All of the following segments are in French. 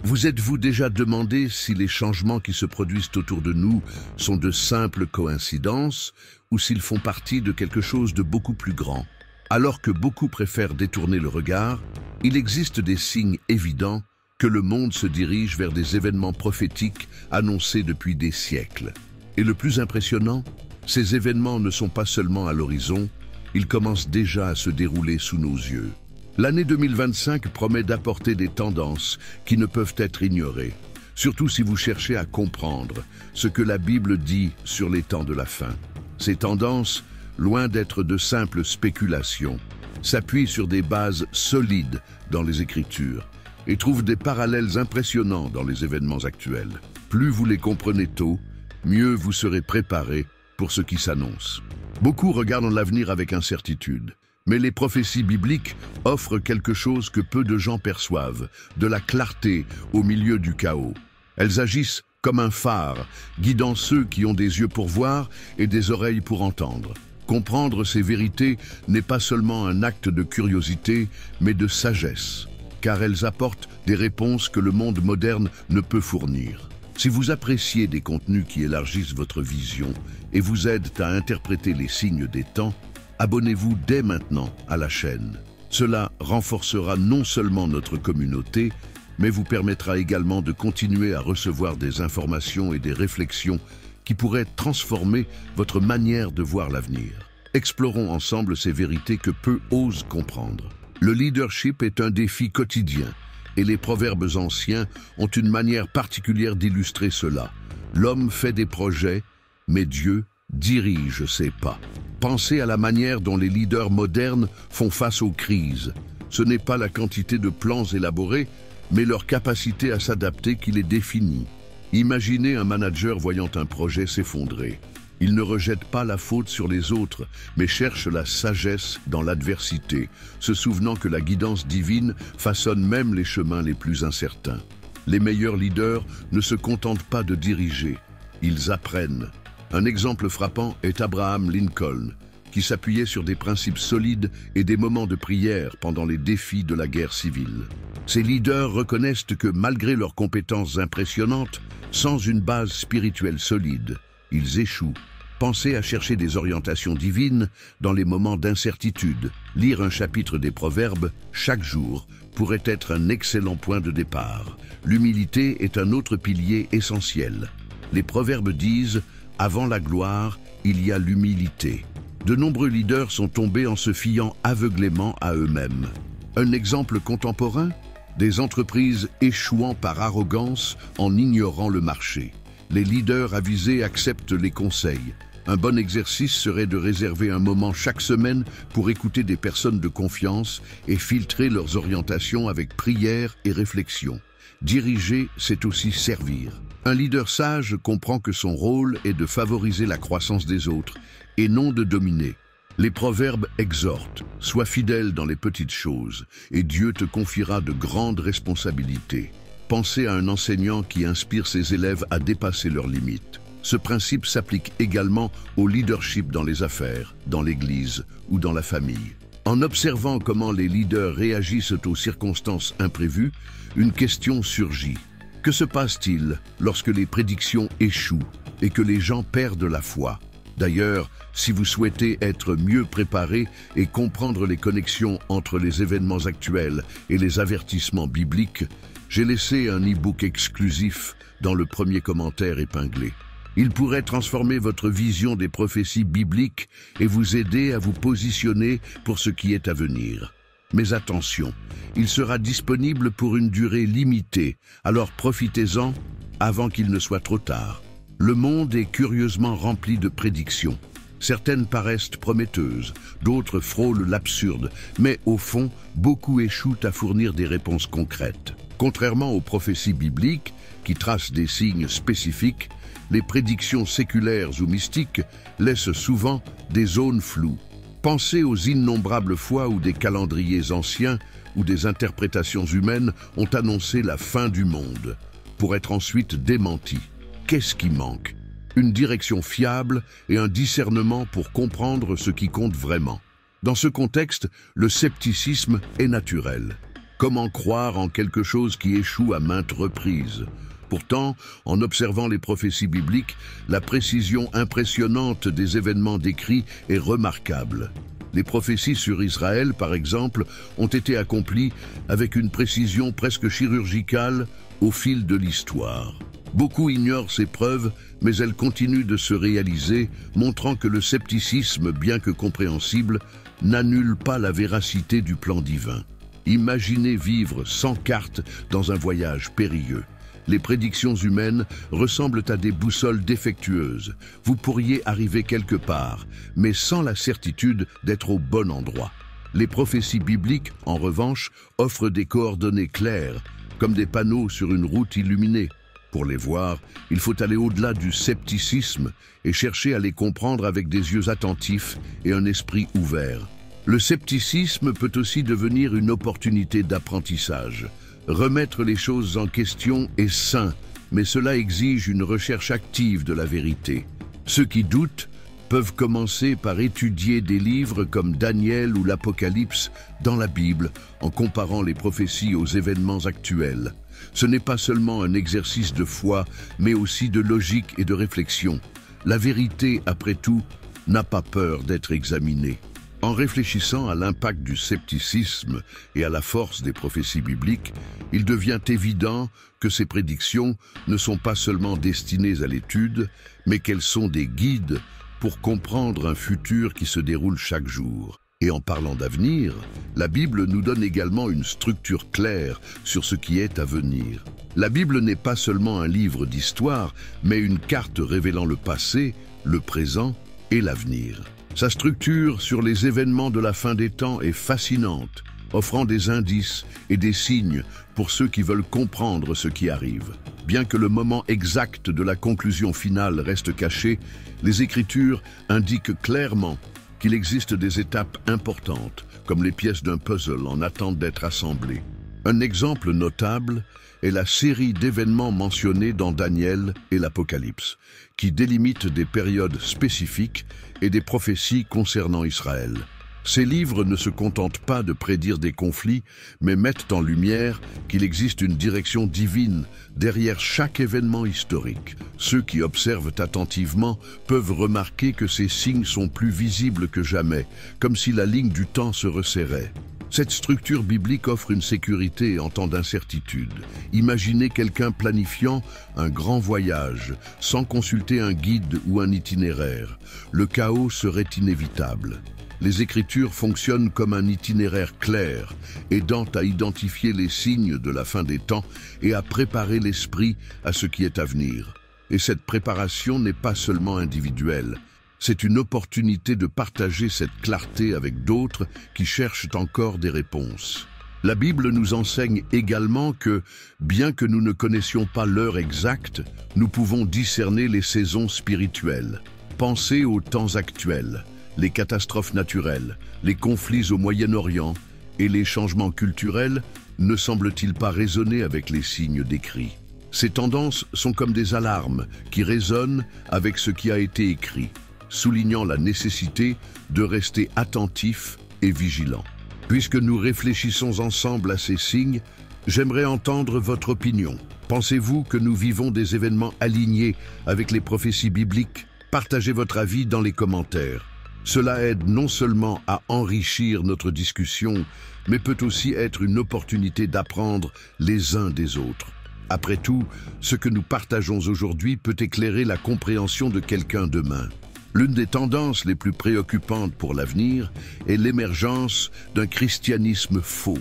Vous êtes-vous déjà demandé si les changements qui se produisent autour de nous sont de simples coïncidences ou s'ils font partie de quelque chose de beaucoup plus grand? Alors que beaucoup préfèrent détourner le regard, il existe des signes évidents que le monde se dirige vers des événements prophétiques annoncés depuis des siècles. Et le plus impressionnant, ces événements ne sont pas seulement à l'horizon, ils commencent déjà à se dérouler sous nos yeux. L'année 2025 promet d'apporter des tendances qui ne peuvent être ignorées, surtout si vous cherchez à comprendre ce que la Bible dit sur les temps de la fin. Ces tendances, loin d'être de simples spéculations, s'appuient sur des bases solides dans les Écritures et trouvent des parallèles impressionnants dans les événements actuels. Plus vous les comprenez tôt, mieux vous serez préparé pour ce qui s'annonce. Beaucoup regardent l'avenir avec incertitude, mais les prophéties bibliques offrent quelque chose que peu de gens perçoivent, de la clarté au milieu du chaos. Elles agissent comme un phare, guidant ceux qui ont des yeux pour voir et des oreilles pour entendre. Comprendre ces vérités n'est pas seulement un acte de curiosité, mais de sagesse, car elles apportent des réponses que le monde moderne ne peut fournir. Si vous appréciez des contenus qui élargissent votre vision et vous aident à interpréter les signes des temps, abonnez-vous dès maintenant à la chaîne. Cela renforcera non seulement notre communauté, mais vous permettra également de continuer à recevoir des informations et des réflexions qui pourraient transformer votre manière de voir l'avenir. Explorons ensemble ces vérités que peu osent comprendre. Le leadership est un défi quotidien, et les proverbes anciens ont une manière particulière d'illustrer cela. L'homme fait des projets, mais Dieu dirige ses pas. Pensez à la manière dont les leaders modernes font face aux crises. Ce n'est pas la quantité de plans élaborés, mais leur capacité à s'adapter qui les définit. Imaginez un manager voyant un projet s'effondrer. Il ne rejette pas la faute sur les autres, mais cherche la sagesse dans l'adversité, se souvenant que la guidance divine façonne même les chemins les plus incertains. Les meilleurs leaders ne se contentent pas de diriger, ils apprennent. Un exemple frappant est Abraham Lincoln, qui s'appuyait sur des principes solides et des moments de prière pendant les défis de la guerre civile. Ces leaders reconnaissent que malgré leurs compétences impressionnantes, sans une base spirituelle solide, ils échouent. Pensez à chercher des orientations divines dans les moments d'incertitude. Lire un chapitre des Proverbes chaque jour pourrait être un excellent point de départ. L'humilité est un autre pilier essentiel. Les Proverbes disent « Avant la gloire, il y a l'humilité ». De nombreux leaders sont tombés en se fiant aveuglément à eux-mêmes. Un exemple contemporain? Des entreprises échouant par arrogance en ignorant le marché. Les leaders avisés acceptent les conseils. Un bon exercice serait de réserver un moment chaque semaine pour écouter des personnes de confiance et filtrer leurs orientations avec prière et réflexion. Diriger, c'est aussi servir. Un leader sage comprend que son rôle est de favoriser la croissance des autres et non de dominer. Les proverbes exhortent, sois fidèle dans les petites choses et Dieu te confiera de grandes responsabilités. Pensez à un enseignant qui inspire ses élèves à dépasser leurs limites. Ce principe s'applique également au leadership dans les affaires, dans l'église ou dans la famille. En observant comment les leaders réagissent aux circonstances imprévues, une question surgit. Que se passe-t-il lorsque les prédictions échouent et que les gens perdent la foi? D'ailleurs, si vous souhaitez être mieux préparé et comprendre les connexions entre les événements actuels et les avertissements bibliques, j'ai laissé un e-book exclusif dans le premier commentaire épinglé. Il pourrait transformer votre vision des prophéties bibliques et vous aider à vous positionner pour ce qui est à venir. Mais attention, il sera disponible pour une durée limitée, alors profitez-en avant qu'il ne soit trop tard. Le monde est curieusement rempli de prédictions. Certaines paraissent prometteuses, d'autres frôlent l'absurde, mais au fond, beaucoup échouent à fournir des réponses concrètes. Contrairement aux prophéties bibliques, qui tracent des signes spécifiques, les prédictions séculaires ou mystiques laissent souvent des zones floues. Pensez aux innombrables fois où des calendriers anciens ou des interprétations humaines ont annoncé la fin du monde, pour être ensuite démentis. Qu'est-ce qui manque? Une direction fiable et un discernement pour comprendre ce qui compte vraiment. Dans ce contexte, le scepticisme est naturel. Comment croire en quelque chose qui échoue à maintes reprises? Pourtant, en observant les prophéties bibliques, la précision impressionnante des événements décrits est remarquable. Les prophéties sur Israël, par exemple, ont été accomplies avec une précision presque chirurgicale au fil de l'histoire. Beaucoup ignorent ces preuves, mais elles continuent de se réaliser, montrant que le scepticisme, bien que compréhensible, n'annule pas la véracité du plan divin. Imaginez vivre sans carte dans un voyage périlleux. Les prédictions humaines ressemblent à des boussoles défectueuses. Vous pourriez arriver quelque part, mais sans la certitude d'être au bon endroit. Les prophéties bibliques, en revanche, offrent des coordonnées claires, comme des panneaux sur une route illuminée. Pour les voir, il faut aller au-delà du scepticisme et chercher à les comprendre avec des yeux attentifs et un esprit ouvert. Le scepticisme peut aussi devenir une opportunité d'apprentissage. Remettre les choses en question est sain, mais cela exige une recherche active de la vérité. Ceux qui doutent peuvent commencer par étudier des livres comme Daniel ou l'Apocalypse dans la Bible, en comparant les prophéties aux événements actuels. Ce n'est pas seulement un exercice de foi, mais aussi de logique et de réflexion. La vérité, après tout, n'a pas peur d'être examinée. En réfléchissant à l'impact du scepticisme et à la force des prophéties bibliques, il devient évident que ces prédictions ne sont pas seulement destinées à l'étude, mais qu'elles sont des guides pour comprendre un futur qui se déroule chaque jour. Et en parlant d'avenir, la Bible nous donne également une structure claire sur ce qui est à venir. La Bible n'est pas seulement un livre d'histoire, mais une carte révélant le passé, le présent et l'avenir. Sa structure sur les événements de la fin des temps est fascinante, offrant des indices et des signes pour ceux qui veulent comprendre ce qui arrive. Bien que le moment exact de la conclusion finale reste caché, les Écritures indiquent clairement qu'il existe des étapes importantes, comme les pièces d'un puzzle en attente d'être assemblées. Un exemple notable est la série d'événements mentionnés dans Daniel et l'Apocalypse, qui délimitent des périodes spécifiques et des prophéties concernant Israël. Ces livres ne se contentent pas de prédire des conflits, mais mettent en lumière qu'il existe une direction divine derrière chaque événement historique. Ceux qui observent attentivement peuvent remarquer que ces signes sont plus visibles que jamais, comme si la ligne du temps se resserrait. Cette structure biblique offre une sécurité en temps d'incertitude. Imaginez quelqu'un planifiant un grand voyage sans consulter un guide ou un itinéraire. Le chaos serait inévitable. Les Écritures fonctionnent comme un itinéraire clair, aidant à identifier les signes de la fin des temps et à préparer l'esprit à ce qui est à venir. Et cette préparation n'est pas seulement individuelle. C'est une opportunité de partager cette clarté avec d'autres qui cherchent encore des réponses. La Bible nous enseigne également que, bien que nous ne connaissions pas l'heure exacte, nous pouvons discerner les saisons spirituelles. Pensez aux temps actuels, les catastrophes naturelles, les conflits au Moyen-Orient et les changements culturels ne semblent-ils pas résonner avec les signes décrits? Ces tendances sont comme des alarmes qui résonnent avec ce qui a été écrit, soulignant la nécessité de rester attentif et vigilant. Puisque nous réfléchissons ensemble à ces signes, j'aimerais entendre votre opinion. Pensez-vous que nous vivons des événements alignés avec les prophéties bibliques? Partagez votre avis dans les commentaires. Cela aide non seulement à enrichir notre discussion, mais peut aussi être une opportunité d'apprendre les uns des autres. Après tout, ce que nous partageons aujourd'hui peut éclairer la compréhension de quelqu'un demain. L'une des tendances les plus préoccupantes pour l'avenir est l'émergence d'un christianisme faux,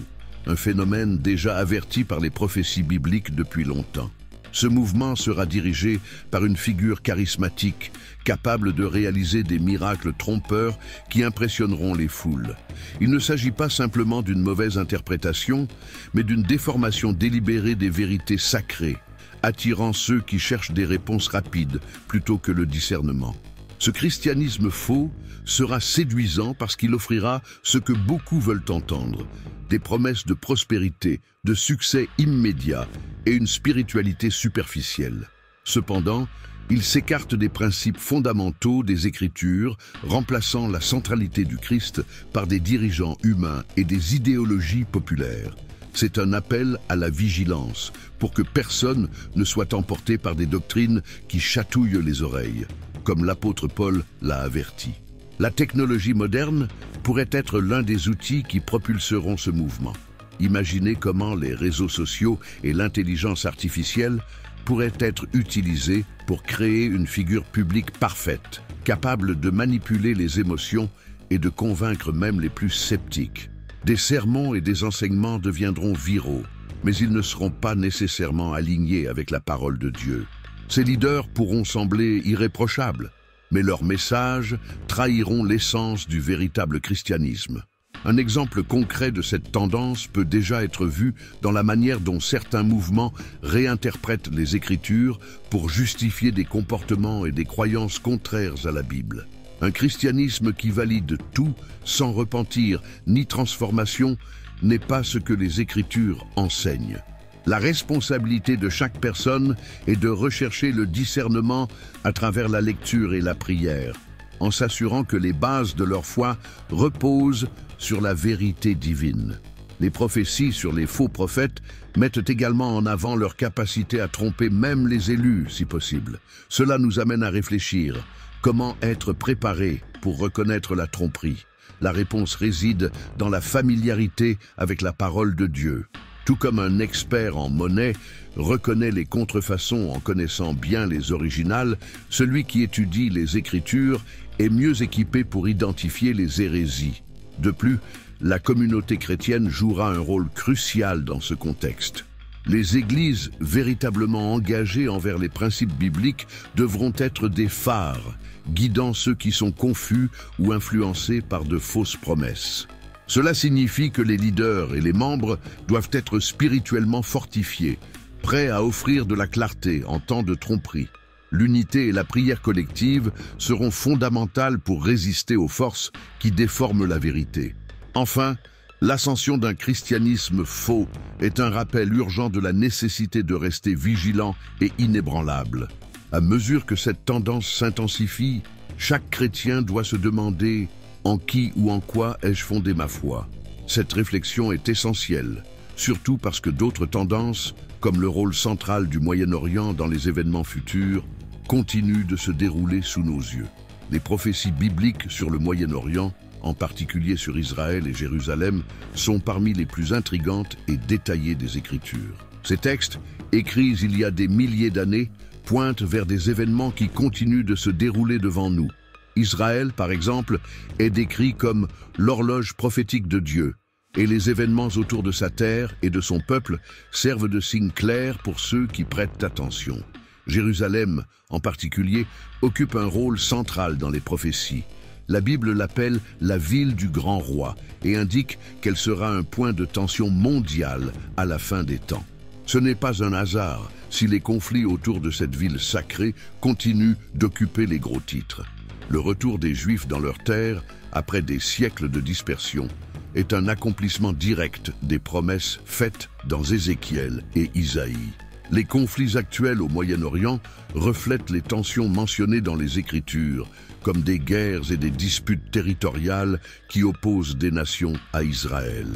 un phénomène déjà averti par les prophéties bibliques depuis longtemps. Ce mouvement sera dirigé par une figure charismatique, capable de réaliser des miracles trompeurs qui impressionneront les foules. Il ne s'agit pas simplement d'une mauvaise interprétation, mais d'une déformation délibérée des vérités sacrées, attirant ceux qui cherchent des réponses rapides plutôt que le discernement. Ce christianisme faux sera séduisant parce qu'il offrira ce que beaucoup veulent entendre, des promesses de prospérité, de succès immédiat et une spiritualité superficielle. Cependant, il s'écarte des principes fondamentaux des Écritures, remplaçant la centralité du Christ par des dirigeants humains et des idéologies populaires. C'est un appel à la vigilance, pour que personne ne soit emporté par des doctrines qui chatouillent les oreilles, comme l'apôtre Paul l'a averti. La technologie moderne pourrait être l'un des outils qui propulseront ce mouvement. Imaginez comment les réseaux sociaux et l'intelligence artificielle pourraient être utilisés pour créer une figure publique parfaite, capable de manipuler les émotions et de convaincre même les plus sceptiques. Des sermons et des enseignements deviendront viraux, mais ils ne seront pas nécessairement alignés avec la parole de Dieu. Ces leaders pourront sembler irréprochables, mais leurs messages trahiront l'essence du véritable christianisme. Un exemple concret de cette tendance peut déjà être vu dans la manière dont certains mouvements réinterprètent les Écritures pour justifier des comportements et des croyances contraires à la Bible. Un christianisme qui valide tout sans repentir ni transformation n'est pas ce que les Écritures enseignent. La responsabilité de chaque personne est de rechercher le discernement à travers la lecture et la prière, en s'assurant que les bases de leur foi reposent sur la vérité divine. Les prophéties sur les faux prophètes mettent également en avant leur capacité à tromper même les élus, si possible. Cela nous amène à réfléchir. Comment être préparé pour reconnaître la tromperie? La réponse réside dans la familiarité avec la parole de Dieu. Tout comme un expert en monnaie reconnaît les contrefaçons en connaissant bien les originales, celui qui étudie les Écritures est mieux équipé pour identifier les hérésies. De plus, la communauté chrétienne jouera un rôle crucial dans ce contexte. Les églises véritablement engagées envers les principes bibliques devront être des phares, guidant ceux qui sont confus ou influencés par de fausses promesses. Cela signifie que les leaders et les membres doivent être spirituellement fortifiés, prêts à offrir de la clarté en temps de tromperie. L'unité et la prière collective seront fondamentales pour résister aux forces qui déforment la vérité. Enfin, l'ascension d'un christianisme faux est un rappel urgent de la nécessité de rester vigilant et inébranlable. À mesure que cette tendance s'intensifie, chaque chrétien doit se demander « En qui ou en quoi ai-je fondé ma foi ?» Cette réflexion est essentielle, surtout parce que d'autres tendances, comme le rôle central du Moyen-Orient dans les événements futurs, continuent de se dérouler sous nos yeux. Les prophéties bibliques sur le Moyen-Orient, en particulier sur Israël et Jérusalem, sont parmi les plus intrigantes et détaillées des Écritures. Ces textes, écrits il y a des milliers d'années, pointent vers des événements qui continuent de se dérouler devant nous. Israël, par exemple, est décrit comme l'horloge prophétique de Dieu, et les événements autour de sa terre et de son peuple servent de signes clairs pour ceux qui prêtent attention. Jérusalem, en particulier, occupe un rôle central dans les prophéties. La Bible l'appelle la ville du grand roi et indique qu'elle sera un point de tension mondiale à la fin des temps. Ce n'est pas un hasard si les conflits autour de cette ville sacrée continuent d'occuper les gros titres. Le retour des Juifs dans leur terre, après des siècles de dispersion, est un accomplissement direct des promesses faites dans Ézéchiel et Isaïe. Les conflits actuels au Moyen-Orient reflètent les tensions mentionnées dans les Écritures, comme des guerres et des disputes territoriales qui opposent des nations à Israël.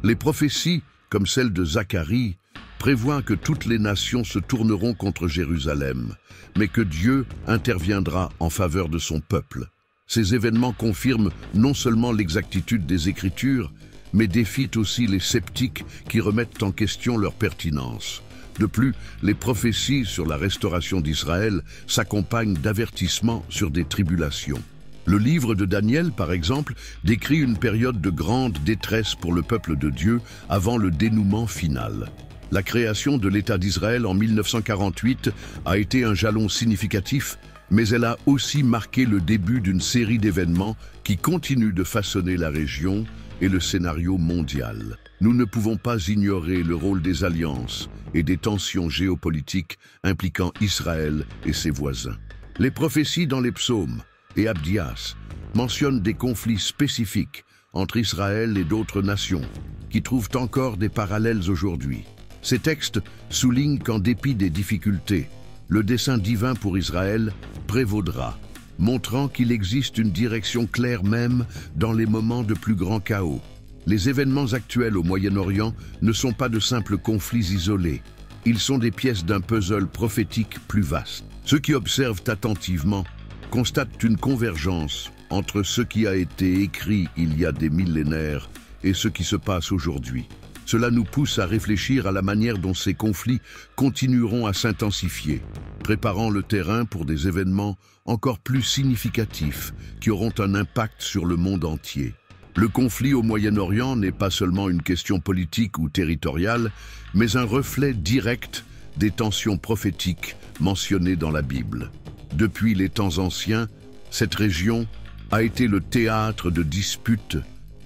Les prophéties, comme celle de Zacharie, prévoient que toutes les nations se tourneront contre Jérusalem, mais que Dieu interviendra en faveur de son peuple. Ces événements confirment non seulement l'exactitude des Écritures, mais défient aussi les sceptiques qui remettent en question leur pertinence. De plus, les prophéties sur la restauration d'Israël s'accompagnent d'avertissements sur des tribulations. Le livre de Daniel, par exemple, décrit une période de grande détresse pour le peuple de Dieu avant le dénouement final. La création de l'État d'Israël en 1948 a été un jalon significatif, mais elle a aussi marqué le début d'une série d'événements qui continuent de façonner la région et le scénario mondial. Nous ne pouvons pas ignorer le rôle des alliances et des tensions géopolitiques impliquant Israël et ses voisins. Les prophéties dans les psaumes et Abdias mentionnent des conflits spécifiques entre Israël et d'autres nations qui trouvent encore des parallèles aujourd'hui. Ces textes soulignent qu'en dépit des difficultés, le dessein divin pour Israël prévaudra, montrant qu'il existe une direction claire même dans les moments de plus grand chaos. Les événements actuels au Moyen-Orient ne sont pas de simples conflits isolés. Ils sont des pièces d'un puzzle prophétique plus vaste. Ceux qui observent attentivement constatent une convergence entre ce qui a été écrit il y a des millénaires et ce qui se passe aujourd'hui. Cela nous pousse à réfléchir à la manière dont ces conflits continueront à s'intensifier, préparant le terrain pour des événements encore plus significatifs qui auront un impact sur le monde entier. Le conflit au Moyen-Orient n'est pas seulement une question politique ou territoriale, mais un reflet direct des tensions prophétiques mentionnées dans la Bible. Depuis les temps anciens, cette région a été le théâtre de disputes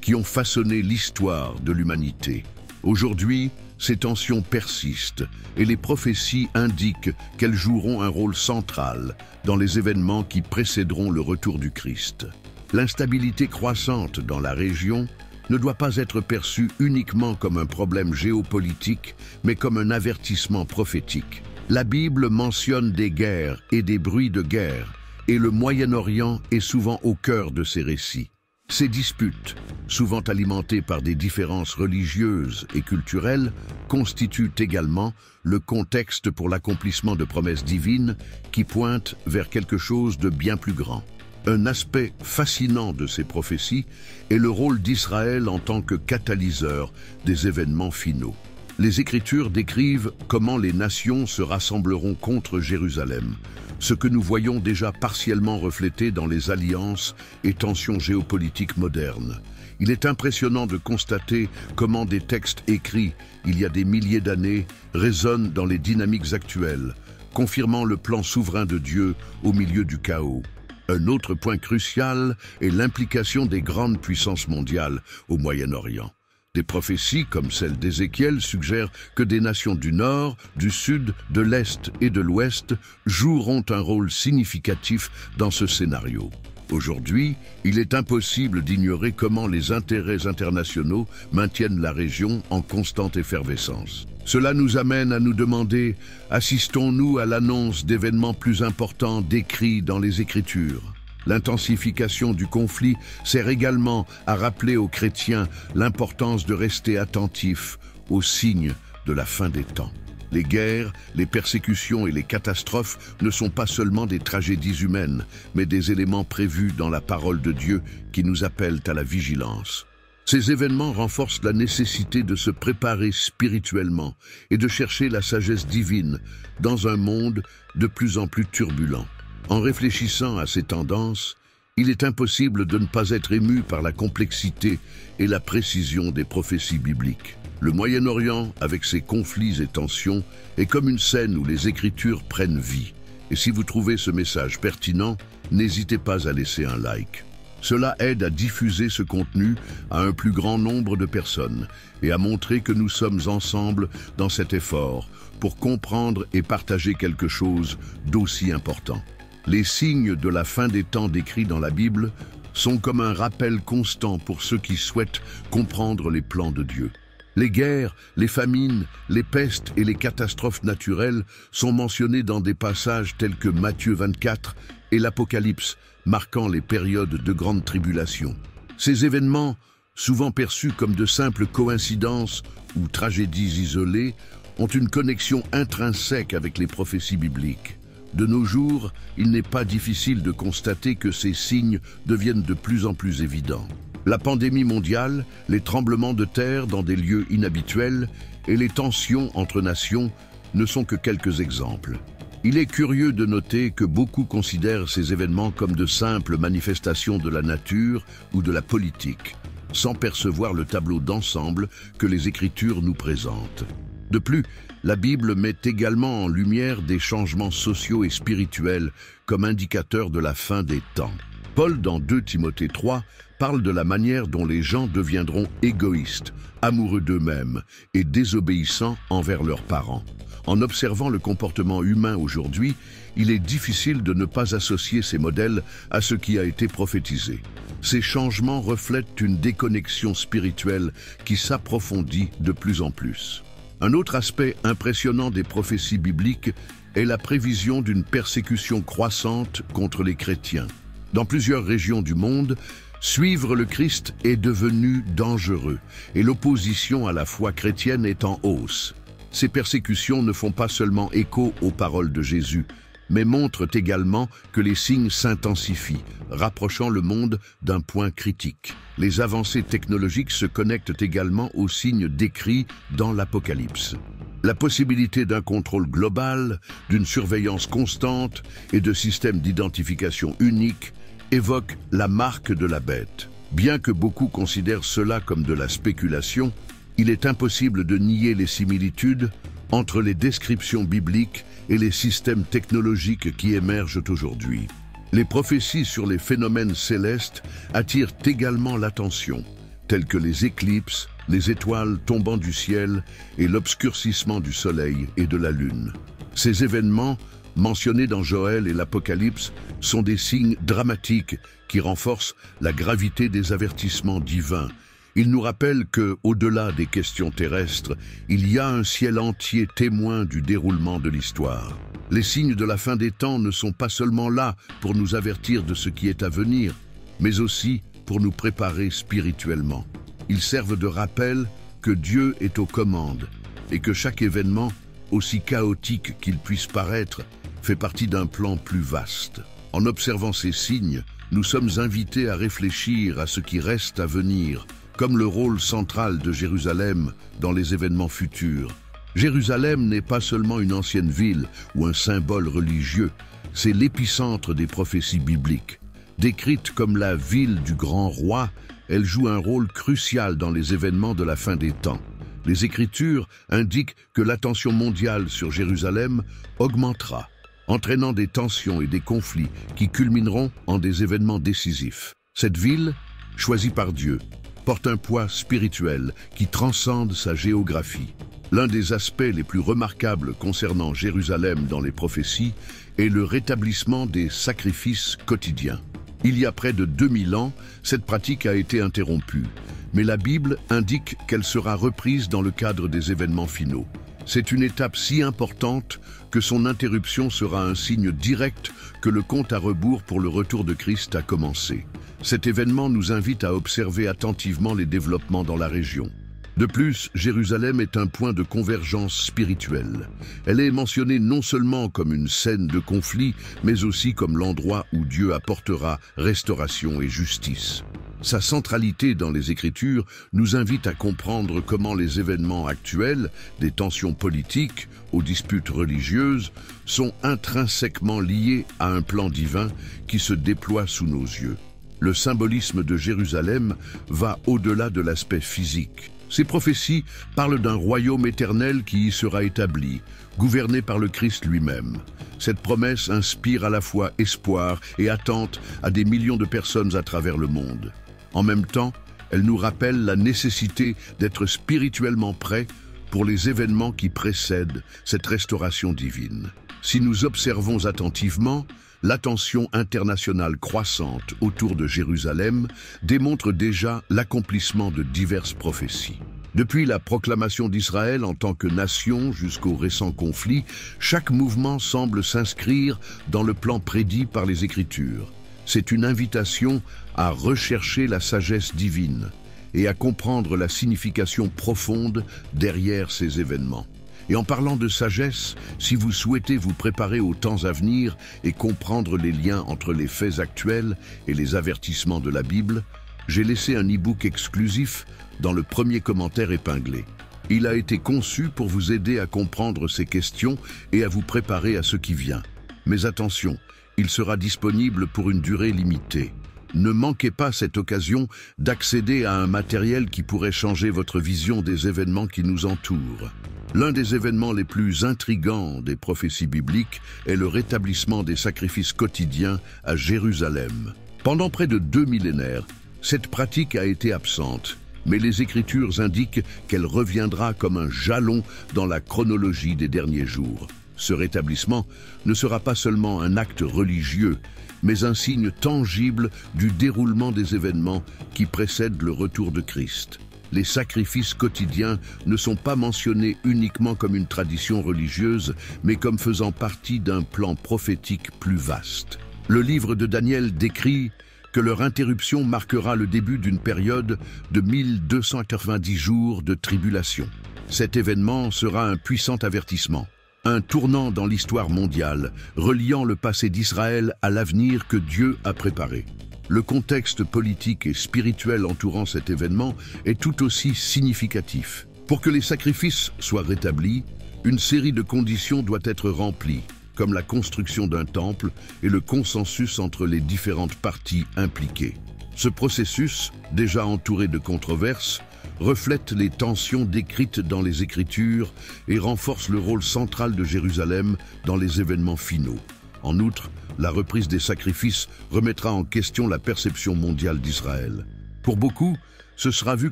qui ont façonné l'histoire de l'humanité. Aujourd'hui, ces tensions persistent et les prophéties indiquent qu'elles joueront un rôle central dans les événements qui précéderont le retour du Christ. L'instabilité croissante dans la région ne doit pas être perçue uniquement comme un problème géopolitique, mais comme un avertissement prophétique. La Bible mentionne des guerres et des bruits de guerre, et le Moyen-Orient est souvent au cœur de ces récits. Ces disputes, souvent alimentées par des différences religieuses et culturelles, constituent également le contexte pour l'accomplissement de promesses divines qui pointent vers quelque chose de bien plus grand. Un aspect fascinant de ces prophéties est le rôle d'Israël en tant que catalyseur des événements finaux. Les Écritures décrivent comment les nations se rassembleront contre Jérusalem, ce que nous voyons déjà partiellement reflété dans les alliances et tensions géopolitiques modernes. Il est impressionnant de constater comment des textes écrits il y a des milliers d'années résonnent dans les dynamiques actuelles, confirmant le plan souverain de Dieu au milieu du chaos. Un autre point crucial est l'implication des grandes puissances mondiales au Moyen-Orient. Des prophéties comme celle d'Ézéchiel suggèrent que des nations du Nord, du Sud, de l'Est et de l'Ouest joueront un rôle significatif dans ce scénario. Aujourd'hui, il est impossible d'ignorer comment les intérêts internationaux maintiennent la région en constante effervescence. Cela nous amène à nous demander, assistons-nous à l'annonce d'événements plus importants décrits dans les Écritures? L'intensification du conflit sert également à rappeler aux chrétiens l'importance de rester attentifs aux signes de la fin des temps. Les guerres, les persécutions et les catastrophes ne sont pas seulement des tragédies humaines, mais des éléments prévus dans la parole de Dieu qui nous appellent à la vigilance. Ces événements renforcent la nécessité de se préparer spirituellement et de chercher la sagesse divine dans un monde de plus en plus turbulent. En réfléchissant à ces tendances, il est impossible de ne pas être ému par la complexité et la précision des prophéties bibliques. Le Moyen-Orient, avec ses conflits et tensions, est comme une scène où les Écritures prennent vie. Et si vous trouvez ce message pertinent, n'hésitez pas à laisser un like. Cela aide à diffuser ce contenu à un plus grand nombre de personnes et à montrer que nous sommes ensemble dans cet effort pour comprendre et partager quelque chose d'aussi important. Les signes de la fin des temps décrits dans la Bible sont comme un rappel constant pour ceux qui souhaitent comprendre les plans de Dieu. Les guerres, les famines, les pestes et les catastrophes naturelles sont mentionnés dans des passages tels que Matthieu 24 et l'Apocalypse, marquant les périodes de grande tribulation. Ces événements, souvent perçus comme de simples coïncidences ou tragédies isolées, ont une connexion intrinsèque avec les prophéties bibliques. De nos jours, il n'est pas difficile de constater que ces signes deviennent de plus en plus évidents. La pandémie mondiale, les tremblements de terre dans des lieux inhabituels et les tensions entre nations ne sont que quelques exemples. Il est curieux de noter que beaucoup considèrent ces événements comme de simples manifestations de la nature ou de la politique, sans percevoir le tableau d'ensemble que les Écritures nous présentent. De plus, la Bible met également en lumière des changements sociaux et spirituels comme indicateurs de la fin des temps. Paul, dans 2 Timothée 3, parle de la manière dont les gens deviendront égoïstes, amoureux d'eux-mêmes et désobéissants envers leurs parents. En observant le comportement humain aujourd'hui, il est difficile de ne pas associer ces modèles à ce qui a été prophétisé. Ces changements reflètent une déconnexion spirituelle qui s'approfondit de plus en plus. Un autre aspect impressionnant des prophéties bibliques est la prévision d'une persécution croissante contre les chrétiens. Dans plusieurs régions du monde, Suivre le Christ est devenu dangereux et l'opposition à la foi chrétienne est en hausse. Ces persécutions ne font pas seulement écho aux paroles de Jésus, mais montrent également que les signes s'intensifient, rapprochant le monde d'un point critique. Les avancées technologiques se connectent également aux signes décrits dans l'Apocalypse. La possibilité d'un contrôle global, d'une surveillance constante et de systèmes d'identification uniques évoque la marque de la bête. Bien que beaucoup considèrent cela comme de la spéculation, il est impossible de nier les similitudes entre les descriptions bibliques et les systèmes technologiques qui émergent aujourd'hui. Les prophéties sur les phénomènes célestes attirent également l'attention, telles que les éclipses, les étoiles tombant du ciel et l'obscurcissement du soleil et de la lune. Ces événements, mentionnés dans Joël et l'Apocalypse, sont des signes dramatiques qui renforcent la gravité des avertissements divins. Ils nous rappellent que, au-delà des questions terrestres, il y a un ciel entier témoin du déroulement de l'histoire. Les signes de la fin des temps ne sont pas seulement là pour nous avertir de ce qui est à venir, mais aussi pour nous préparer spirituellement. Ils servent de rappel que Dieu est aux commandes et que chaque événement, aussi chaotique qu'il puisse paraître, fait partie d'un plan plus vaste. En observant ces signes, nous sommes invités à réfléchir à ce qui reste à venir, comme le rôle central de Jérusalem dans les événements futurs. Jérusalem n'est pas seulement une ancienne ville ou un symbole religieux, c'est l'épicentre des prophéties bibliques. Décrite comme la ville du grand roi, elle joue un rôle crucial dans les événements de la fin des temps. Les Écritures indiquent que l'attention mondiale sur Jérusalem augmentera, entraînant des tensions et des conflits qui culmineront en des événements décisifs. Cette ville, choisie par Dieu, porte un poids spirituel qui transcende sa géographie. L'un des aspects les plus remarquables concernant Jérusalem dans les prophéties est le rétablissement des sacrifices quotidiens. Il y a près de 2000 ans, cette pratique a été interrompue, mais la Bible indique qu'elle sera reprise dans le cadre des événements finaux. C'est une étape si importante que son interruption sera un signe direct que le compte à rebours pour le retour de Christ a commencé. Cet événement nous invite à observer attentivement les développements dans la région. De plus, Jérusalem est un point de convergence spirituelle. Elle est mentionnée non seulement comme une scène de conflit, mais aussi comme l'endroit où Dieu apportera restauration et justice. Sa centralité dans les Écritures nous invite à comprendre comment les événements actuels, des tensions politiques aux disputes religieuses, sont intrinsèquement liés à un plan divin qui se déploie sous nos yeux. Le symbolisme de Jérusalem va au-delà de l'aspect physique. Ces prophéties parlent d'un royaume éternel qui y sera établi, gouverné par le Christ lui-même. Cette promesse inspire à la fois espoir et attente à des millions de personnes à travers le monde. En même temps, elle nous rappelle la nécessité d'être spirituellement prêts pour les événements qui précèdent cette restauration divine. Si nous observons attentivement, l'attention internationale croissante autour de Jérusalem démontre déjà l'accomplissement de diverses prophéties. Depuis la proclamation d'Israël en tant que nation jusqu'aux récents conflits, chaque mouvement semble s'inscrire dans le plan prédit par les Écritures. C'est une invitation à rechercher la sagesse divine et à comprendre la signification profonde derrière ces événements. Et en parlant de sagesse, si vous souhaitez vous préparer aux temps à venir et comprendre les liens entre les faits actuels et les avertissements de la Bible, j'ai laissé un e-book exclusif dans le premier commentaire épinglé. Il a été conçu pour vous aider à comprendre ces questions et à vous préparer à ce qui vient. Mais attention, il sera disponible pour une durée limitée. Ne manquez pas cette occasion d'accéder à un matériel qui pourrait changer votre vision des événements qui nous entourent. L'un des événements les plus intrigants des prophéties bibliques est le rétablissement des sacrifices quotidiens à Jérusalem. Pendant près de 2 millénaires, cette pratique a été absente, mais les Écritures indiquent qu'elle reviendra comme un jalon dans la chronologie des derniers jours. Ce rétablissement ne sera pas seulement un acte religieux, mais un signe tangible du déroulement des événements qui précèdent le retour de Christ. Les sacrifices quotidiens ne sont pas mentionnés uniquement comme une tradition religieuse, mais comme faisant partie d'un plan prophétique plus vaste. Le livre de Daniel décrit que leur interruption marquera le début d'une période de 1290 jours de tribulation. Cet événement sera un puissant avertissement, un tournant dans l'histoire mondiale, reliant le passé d'Israël à l'avenir que Dieu a préparé. Le contexte politique et spirituel entourant cet événement est tout aussi significatif. Pour que les sacrifices soient rétablis, une série de conditions doit être remplie, comme la construction d'un temple et le consensus entre les différentes parties impliquées. Ce processus, déjà entouré de controverses, reflète les tensions décrites dans les Écritures et renforce le rôle central de Jérusalem dans les événements finaux. En outre, la reprise des sacrifices remettra en question la perception mondiale d'Israël. Pour beaucoup, ce sera vu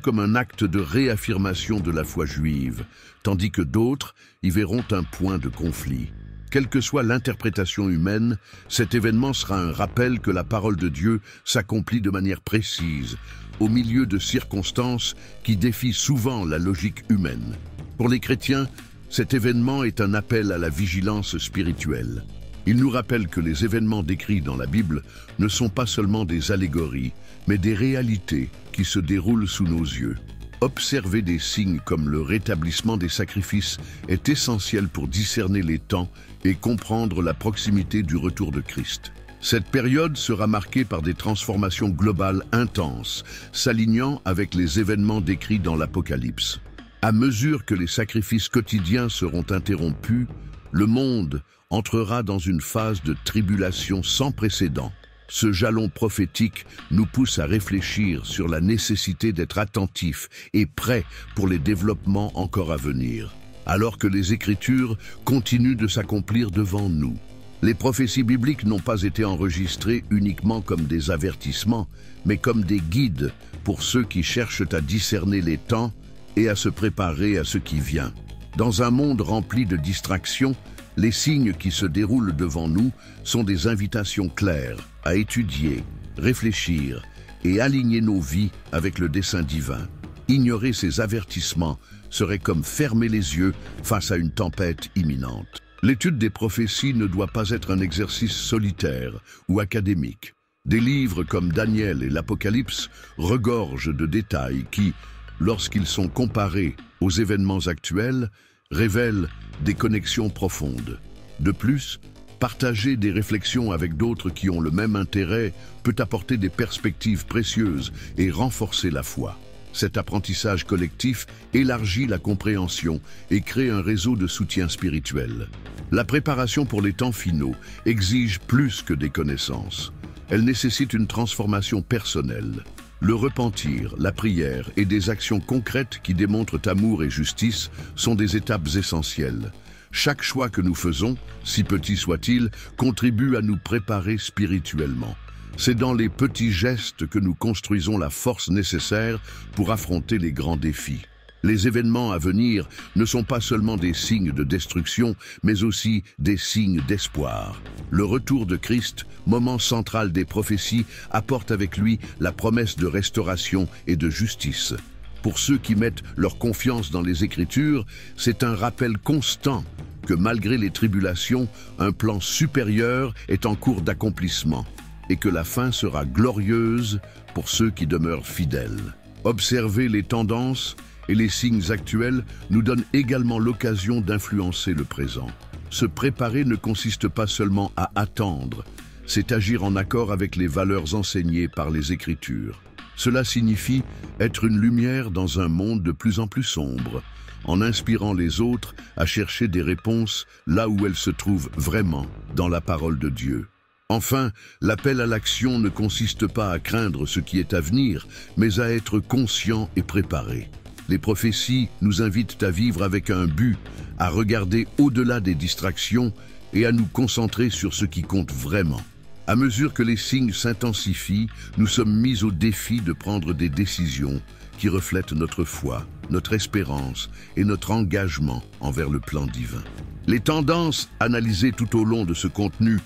comme un acte de réaffirmation de la foi juive, tandis que d'autres y verront un point de conflit. Quelle que soit l'interprétation humaine, cet événement sera un rappel que la parole de Dieu s'accomplit de manière précise, au milieu de circonstances qui défient souvent la logique humaine. Pour les chrétiens, cet événement est un appel à la vigilance spirituelle. Il nous rappelle que les événements décrits dans la Bible ne sont pas seulement des allégories, mais des réalités qui se déroulent sous nos yeux. Observer des signes comme le rétablissement des sacrifices est essentiel pour discerner les temps et comprendre la proximité du retour de Christ. Cette période sera marquée par des transformations globales intenses, s'alignant avec les événements décrits dans l'Apocalypse. À mesure que les sacrifices quotidiens seront interrompus, le monde entrera dans une phase de tribulation sans précédent. Ce jalon prophétique nous pousse à réfléchir sur la nécessité d'être attentifs et prêts pour les développements encore à venir, alors que les Écritures continuent de s'accomplir devant nous. Les prophéties bibliques n'ont pas été enregistrées uniquement comme des avertissements, mais comme des guides pour ceux qui cherchent à discerner les temps et à se préparer à ce qui vient. Dans un monde rempli de distractions, les signes qui se déroulent devant nous sont des invitations claires à étudier, réfléchir et aligner nos vies avec le dessein divin. Ignorer ces avertissements serait comme fermer les yeux face à une tempête imminente. L'étude des prophéties ne doit pas être un exercice solitaire ou académique. Des livres comme Daniel et l'Apocalypse regorgent de détails qui, lorsqu'ils sont comparés aux événements actuels, révèlent des connexions profondes. De plus, partager des réflexions avec d'autres qui ont le même intérêt peut apporter des perspectives précieuses et renforcer la foi. Cet apprentissage collectif élargit la compréhension et crée un réseau de soutien spirituel. La préparation pour les temps finaux exige plus que des connaissances. Elle nécessite une transformation personnelle. Le repentir, la prière et des actions concrètes qui démontrent amour et justice sont des étapes essentielles. Chaque choix que nous faisons, si petit soit-il, contribue à nous préparer spirituellement. C'est dans les petits gestes que nous construisons la force nécessaire pour affronter les grands défis. Les événements à venir ne sont pas seulement des signes de destruction, mais aussi des signes d'espoir. Le retour de Christ, moment central des prophéties, apporte avec lui la promesse de restauration et de justice. Pour ceux qui mettent leur confiance dans les Écritures, c'est un rappel constant que malgré les tribulations, un plan supérieur est en cours d'accomplissement et que la fin sera glorieuse pour ceux qui demeurent fidèles. Observer les tendances et les signes actuels nous donne également l'occasion d'influencer le présent. Se préparer ne consiste pas seulement à attendre, c'est agir en accord avec les valeurs enseignées par les Écritures. Cela signifie être une lumière dans un monde de plus en plus sombre, en inspirant les autres à chercher des réponses là où elles se trouvent vraiment dans la parole de Dieu. Enfin, l'appel à l'action ne consiste pas à craindre ce qui est à venir, mais à être conscient et préparé. Les prophéties nous invitent à vivre avec un but, à regarder au-delà des distractions et à nous concentrer sur ce qui compte vraiment. À mesure que les signes s'intensifient, nous sommes mis au défi de prendre des décisions qui reflètent notre foi, notre espérance et notre engagement envers le plan divin. Les tendances analysées tout au long de ce contenu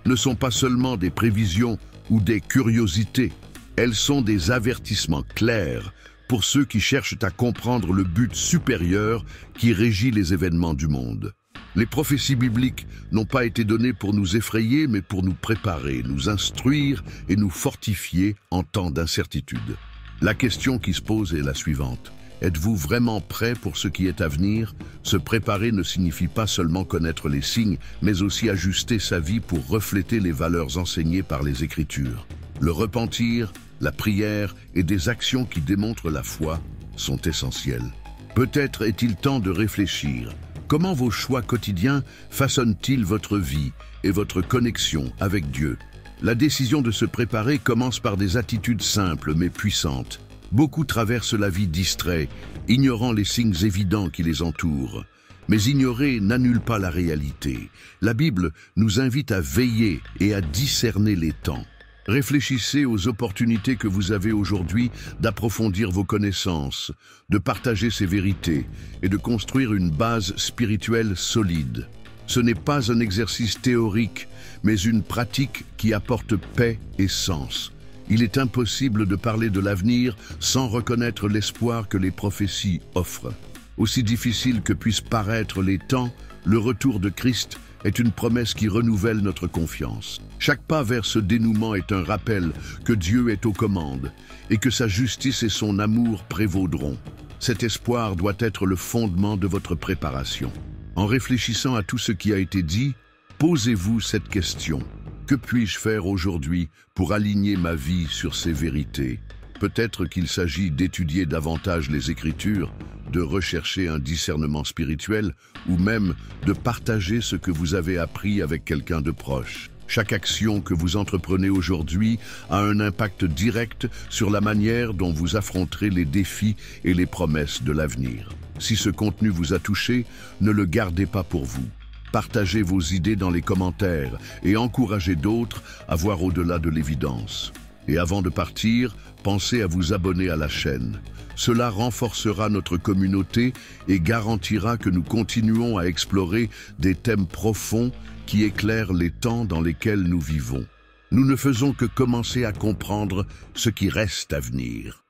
ne sont pas seulement des prévisions ou des curiosités, elles sont des avertissements clairs pour ceux qui cherchent à comprendre le but supérieur qui régit les événements du monde. Les prophéties bibliques n'ont pas été données pour nous effrayer, mais pour nous préparer, nous instruire et nous fortifier en temps d'incertitude. La question qui se pose est la suivante. Êtes-vous vraiment prêt pour ce qui est à venir? Se préparer ne signifie pas seulement connaître les signes, mais aussi ajuster sa vie pour refléter les valeurs enseignées par les Écritures. Le repentir, la prière et des actions qui démontrent la foi sont essentielles. Peut-être est-il temps de réfléchir. Comment vos choix quotidiens façonnent-ils votre vie et votre connexion avec Dieu? La décision de se préparer commence par des attitudes simples mais puissantes. Beaucoup traversent la vie distraits, ignorant les signes évidents qui les entourent. Mais ignorer n'annule pas la réalité. La Bible nous invite à veiller et à discerner les temps. Réfléchissez aux opportunités que vous avez aujourd'hui d'approfondir vos connaissances, de partager ces vérités et de construire une base spirituelle solide. Ce n'est pas un exercice théorique, mais une pratique qui apporte paix et sens. Il est impossible de parler de l'avenir sans reconnaître l'espoir que les prophéties offrent. Aussi difficile que puissent paraître les temps, le retour de Christ est une promesse qui renouvelle notre confiance. Chaque pas vers ce dénouement est un rappel que Dieu est aux commandes et que sa justice et son amour prévaudront. Cet espoir doit être le fondement de votre préparation. En réfléchissant à tout ce qui a été dit, posez-vous cette question. Que puis-je faire aujourd'hui pour aligner ma vie sur ces vérités? Peut-être qu'il s'agit d'étudier davantage les Écritures, de rechercher un discernement spirituel ou même de partager ce que vous avez appris avec quelqu'un de proche. Chaque action que vous entreprenez aujourd'hui a un impact direct sur la manière dont vous affronterez les défis et les promesses de l'avenir. Si ce contenu vous a touché, ne le gardez pas pour vous. Partagez vos idées dans les commentaires et encouragez d'autres à voir au-delà de l'évidence. Et avant de partir, pensez à vous abonner à la chaîne. Cela renforcera notre communauté et garantira que nous continuons à explorer des thèmes profonds qui éclairent les temps dans lesquels nous vivons. Nous ne faisons que commencer à comprendre ce qui reste à venir.